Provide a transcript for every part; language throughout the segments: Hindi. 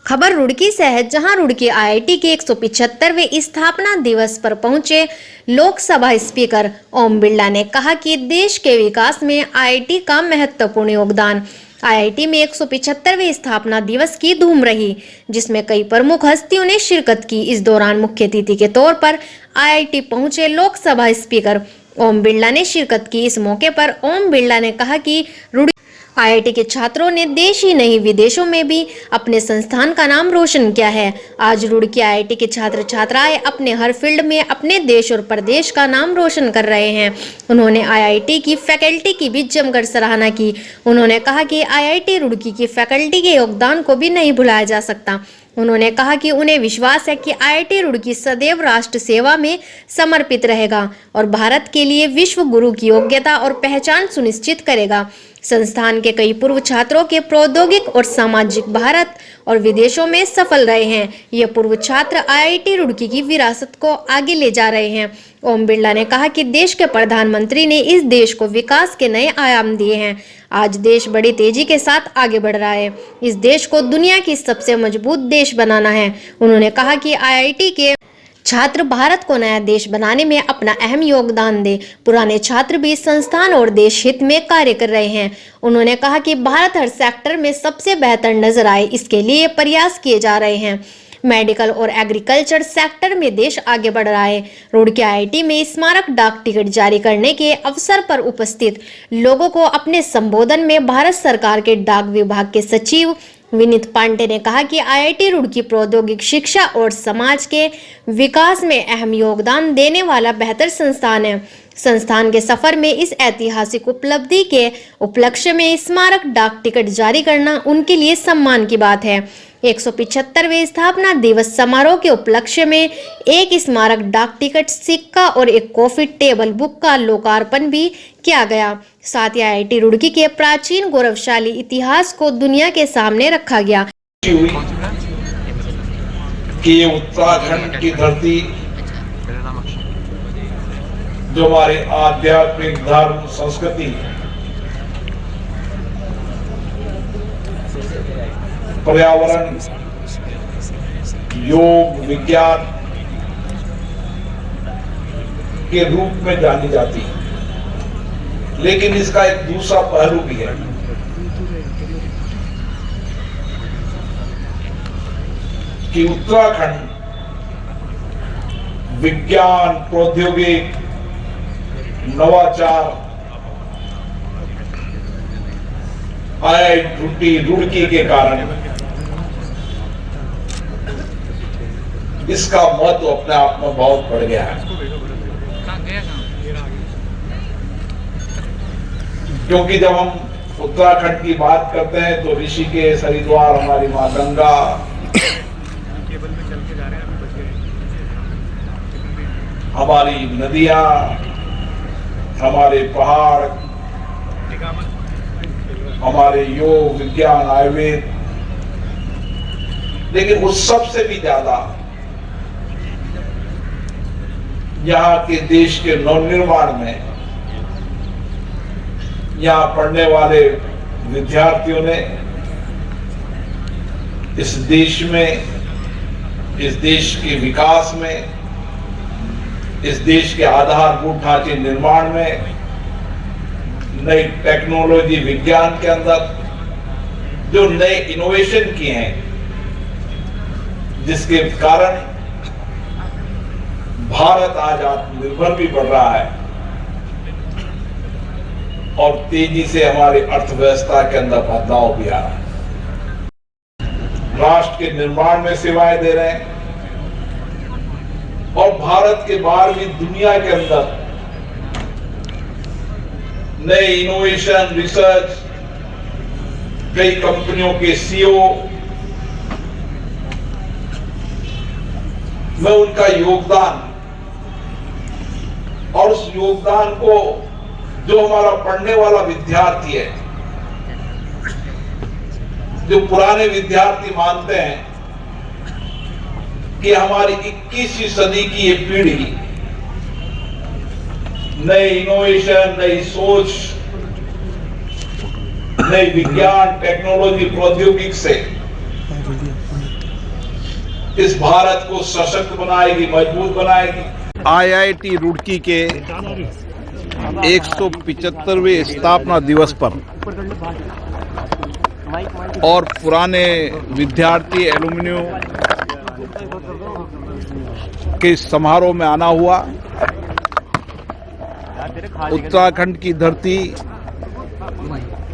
खबर रुड़की से है, जहां रुड़की आईआईटी के 175वें स्थापना दिवस पर पहुंचे लोकसभा स्पीकर ओम बिरला ने कहा कि देश के विकास में आईआईटी का महत्वपूर्ण योगदान। आईआईटी में 175वें स्थापना दिवस की धूम रही, जिसमें कई प्रमुख हस्तियों ने शिरकत की। इस दौरान मुख्य अतिथि के तौर पर आईआईटी पहुंचे लोकसभा स्पीकर ओम बिरला ने शिरकत की। इस मौके पर ओम बिरला ने कहा कि आईआईटी के छात्रों ने देश ही नहीं विदेशों में भी अपने संस्थान का नाम रोशन किया है। आज रुड़की आईआईटी के छात्र छात्राएं अपने हर फील्ड में अपने देश और प्रदेश का नाम रोशन कर रहे हैं। उन्होंने आईआईटी की फैकल्टी की भी जमकर सराहना की। उन्होंने कहा कि आईआईटी रुड़की की फैकल्टी के योगदान को भी नहीं भुलाया जा सकता। उन्होंने कहा कि उन्हें विश्वास है कि आईआईटी रुड़की सदैव राष्ट्र सेवा में समर्पित रहेगा और भारत के लिए विश्व गुरु की योग्यता और पहचान सुनिश्चित करेगा। संस्थान के कई पूर्व छात्रों के प्रौद्योगिक और सामाजिक भारत और विदेशों में सफल रहे हैं। ये पूर्व छात्र आईआईटी रुड़की की विरासत को आगे ले जा रहे हैं। ओम बिरला ने कहा कि देश के प्रधानमंत्री ने इस देश को विकास के नए आयाम दिए हैं। आज देश बड़ी तेजी के साथ आगे बढ़ रहा है। इस देश को दुनिया की सबसे मजबूत देश बनाना है। उन्होंने कहा कि आईआईटी के छात्र भारत को नया देश बनाने में अपना अहम योगदान दे। पुराने छात्र भी संस्थान और देश हित में कार्य कर रहे हैं। उन्होंने कहा कि भारत हर सेक्टर में सबसे बेहतर नजर आए, इसके लिए प्रयास किए जा रहे हैं। मेडिकल और एग्रीकल्चर सेक्टर में देश आगे बढ़ रहा है। रुड़की आईआईटी में स्मारक डाक टिकट जारी करने के अवसर पर उपस्थित लोगों को अपने संबोधन में भारत सरकार के डाक विभाग के सचिव विनीत पांडे ने कहा कि आईआईटी रुड़की प्रौद्योगिक शिक्षा और समाज के विकास में अहम योगदान देने वाला बेहतर संस्थान है। संस्थान के सफर में इस ऐतिहासिक उपलब्धि के उपलक्ष्य में स्मारक डाक टिकट जारी करना उनके लिए सम्मान की बात है। 175वें स्थापना दिवस समारोह के उपलक्ष्य में एक स्मारक डाक टिकट सिक्का और एक कॉफी टेबल बुक का लोकार्पण भी किया गया। साथ ही आईआईटी रुड़की के प्राचीन गौरवशाली इतिहास को दुनिया के सामने रखा गया। कि उत्तराखंड की धरती जो हमारे आध्यात्मिक धर्म संस्कृति पर्यावरण योग विज्ञान के रूप में जानी जाती है, लेकिन इसका एक दूसरा पहलू भी है कि उत्तराखंड विज्ञान प्रौद्योगिक नवाचार आईआईटी रुड़की के कारण इसका महत्व अपने आप में बहुत बढ़ गया है। क्योंकि जब हम उत्तराखंड की बात करते हैं तो ऋषिकेश हरिद्वार हमारी मां गंगा, हमारी नदियां, हमारे पहाड़, हमारे योग विज्ञान आयुर्वेद, लेकिन उस सबसे भी ज्यादा यहाँ के देश के नवनिर्माण में यहाँ पढ़ने वाले विद्यार्थियों ने इस देश में, इस देश के विकास में, इस देश के आधारभूत ढांचे निर्माण में, नई टेक्नोलॉजी विज्ञान के अंदर जो नए इनोवेशन किए हैं, जिसके कारण भारत आज आत्मनिर्भर भी बढ़ रहा है और तेजी से हमारी अर्थव्यवस्था के अंदर बदलाव भी आ रहा है। राष्ट्र के निर्माण में सेवाएं दे रहे हैं और भारत के बाहर भी दुनिया के अंदर नए इनोवेशन रिसर्च, कई कंपनियों के सीईओ में उनका योगदान और उस योगदान को जो हमारा पढ़ने वाला विद्यार्थी है, जो पुराने विद्यार्थी मानते हैं कि हमारी 21वीं सदी की ये पीढ़ी नए इनोवेशन, नई सोच, नई विज्ञान टेक्नोलॉजी प्रौद्योगिकी से इस भारत को सशक्त बनाएगी, मजबूत बनाएगी। आईआईटी रुड़की के 175वें स्थापना दिवस पर और पुराने विद्यार्थी एलुमनी के समारोह में आना हुआ। उत्तराखंड की धरती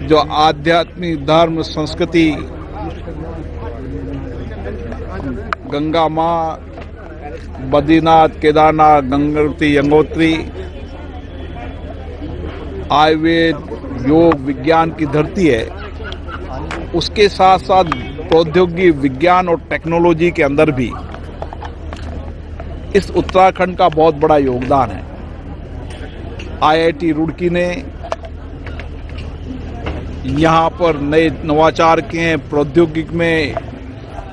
जो आध्यात्मिक धर्म संस्कृति, गंगा माँ, बद्रीनाथ, केदारनाथ, गंगोत्री, यमुनोत्री, आयुर्वेद, योग, विज्ञान की धरती है, उसके साथ साथ प्रौद्योगिकी, विज्ञान और टेक्नोलॉजी के अंदर भी इस उत्तराखंड का बहुत बड़ा योगदान है। आईआईटी रुड़की ने यहाँ पर नए नवाचार किए हैं, प्रौद्योगिकी में,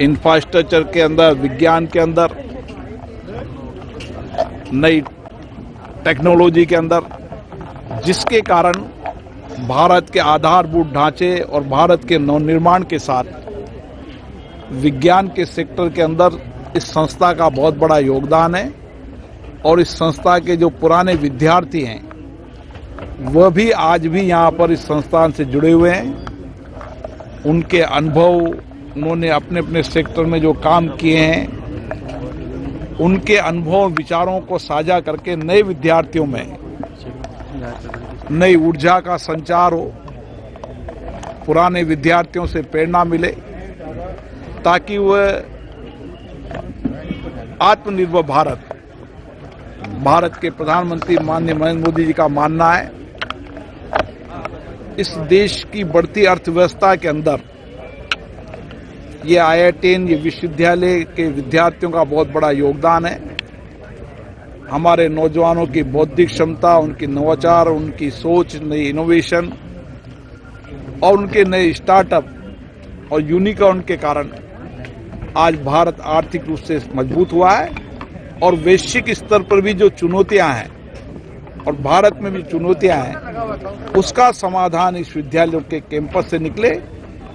इंफ्रास्ट्रक्चर के अंदर, विज्ञान के अंदर, नई टेक्नोलॉजी के अंदर, जिसके कारण भारत के आधारभूत ढांचे और भारत के नवनिर्माण के साथ विज्ञान के सेक्टर के अंदर इस संस्था का बहुत बड़ा योगदान है। और इस संस्था के जो पुराने विद्यार्थी हैं वह भी आज भी यहाँ पर इस संस्थान से जुड़े हुए हैं। उनके अनुभव, उन्होंने अपने अपने सेक्टर में जो काम किए हैं, उनके अनुभव विचारों को साझा करके नए विद्यार्थियों में नई ऊर्जा का संचार हो, पुराने विद्यार्थियों से प्रेरणा मिले, ताकि वह आत्मनिर्भर भारत के प्रधानमंत्री माननीय नरेंद्र मोदी जी का मानना है, इस देश की बढ़ती अर्थव्यवस्था के अंदर ये आईआईटी, ये विश्वविद्यालय के विद्यार्थियों का बहुत बड़ा योगदान है। हमारे नौजवानों की बौद्धिक क्षमता, उनकी नवाचार, उनकी सोच, नई इनोवेशन और उनके नए स्टार्टअप और यूनिकॉर्न के कारण आज भारत आर्थिक रूप से मजबूत हुआ है। और वैश्विक स्तर पर भी जो चुनौतियां हैं और भारत में भी चुनौतियां हैं, उसका समाधान इस विद्यालयों के कैंपस से निकले।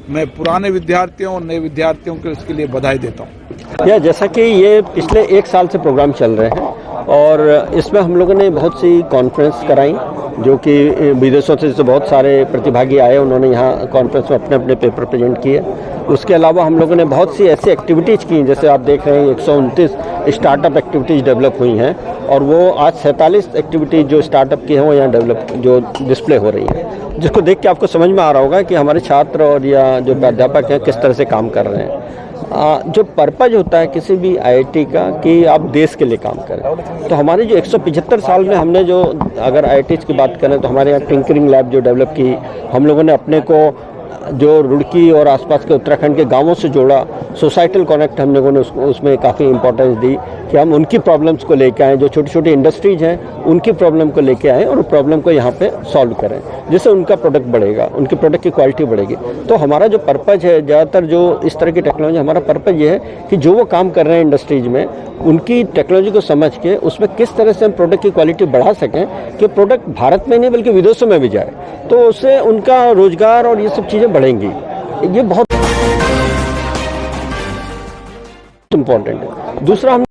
मैं पुराने विद्यार्थियों और नए विद्यार्थियों को इसके लिए बधाई देता हूँ। जैसा कि ये पिछले 1 साल से प्रोग्राम चल रहे हैं और इसमें हम लोगों ने बहुत सी कॉन्फ्रेंस कराई, जो कि विदेशों से बहुत सारे प्रतिभागी आए, उन्होंने यहाँ कॉन्फ्रेंस में अपने अपने पेपर प्रेजेंट किए। उसके अलावा हम लोगों ने बहुत सी ऐसी एक्टिविटीज़ की, जैसे आप देख रहे हैं 129 स्टार्टअप एक्टिविटीज़ डेवलप हुई हैं और वो आज 47 एक्टिविटीज़ जो स्टार्टअप की हैं वो यहाँ डेवलप जो डिस्प्ले हो रही हैं, जिसको देख के आपको समझ में आ रहा होगा कि हमारे छात्र और या जो प्राध्यापक हैं किस तरह से काम कर रहे हैं। जो पर्पज होता है किसी भी आईआईटी का कि आप देश के लिए काम करें, तो हमारे जो 175 साल में हमने जो, अगर आईआईटी की बात करें तो हमारे यहाँ टिंकरिंग लैब जो डेवलप की, हम लोगों ने अपने को जो रुड़की और आसपास के उत्तराखंड के गांवों से जोड़ा, सोसाइटल कनेक्ट हम लोगों ने उसमें काफ़ी इंपॉर्टेंस दी कि हम उनकी प्रॉब्लम्स को लेकर आएँ, जो छोटी छोटी इंडस्ट्रीज हैं उनकी प्रॉब्लम को लेकर आएँ और प्रॉब्लम को यहाँ पे सॉल्व करें, जिससे उनका प्रोडक्ट बढ़ेगा, उनके प्रोडक्ट की क्वालिटी बढ़ेगी। तो हमारा जो पर्पज है, ज़्यादातर जो इस तरह की टेक्नोलॉजी, हमारा पर्पज ये है कि जो वो काम कर रहे हैं इंडस्ट्रीज में, उनकी टेक्नोलॉजी को समझ के उसमें किस तरह से हम प्रोडक्ट की क्वालिटी बढ़ा सकें कि प्रोडक्ट भारत में नहीं बल्कि विदेशों में भी जाए, तो उससे उनका रोजगार और ये सब चीज़ें बढ़ेंगी। ये बहुत इम्पोर्टेंट है। दूसरा, हम